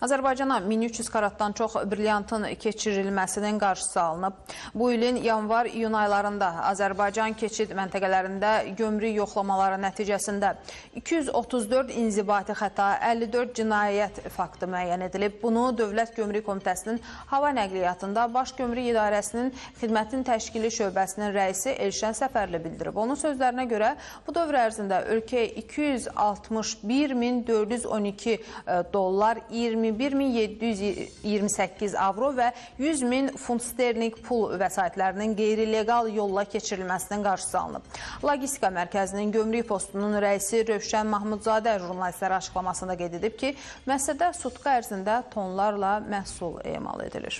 Azərbaycana 1300 karatdan çox brilyantın keçirilməsinin qarşısı alınıb. Bu ilin yanvar-iyun aylarında Azərbaycan keçid məntəqələrində gömrük yoxlamaları nəticəsində 234 inzibati xəta, 54 cinayət faktı müəyyən edilib. Bunu Dövlət Gömrük Komitəsinin hava nəqliyyatında Baş Gömrük İdarəsinin xidmətin təşkili şöbəsinin rəisi Elşən Səfərli bildirib. Onun sözlərinə görə bu dövr ərzində ölkəyə 261.412 dollar, 21.728 avro və 100.000 funt sterling pul vəsaitlərinin qeyri-legal yolla keçirilməsinin qarşısı alınıb. Logistika mərkəzinin gömrük postunun rəisi Rövşən Mahmudzadə jurnalistlərə açıqlamasında qeyd edib ki, müəssisədə sutka ərzində tonlarla məhsul emal edilir.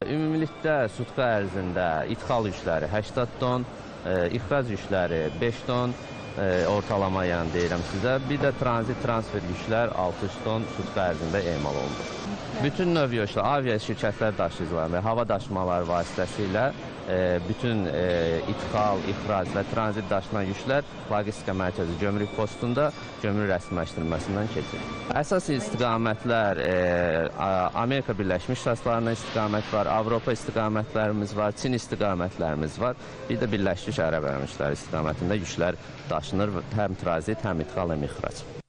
Ümumilikdə sutka ərzində ithal yükləri 80 ton, ixrac yükləri 5 ton, ortalama yəni deyirəm sizə. Bir də tranzit transfer yüklər 600 ton sutka ərzində emal olunur. Bütün növ yüklər, avia şirkətlər daşıyıcıları və hava daşımaları vasitəsilə bütün ithal, ixrac və tranzit daşınan yüklər logistika mərkəzi gömrük postunda gömrük rəsmiləşdirilməsindən keçir. Əsas istiqamətlər Amerika Birləşmiş Ştatlarına istiqamət var, Avropa istiqamətlərimiz var, Çin istiqamətlərimiz var. Bir də Birləşmiş Ərəb Əmirlikləri istiqamətində yüklər daşınır, həm tranzit, həm ithal, həm ixrac.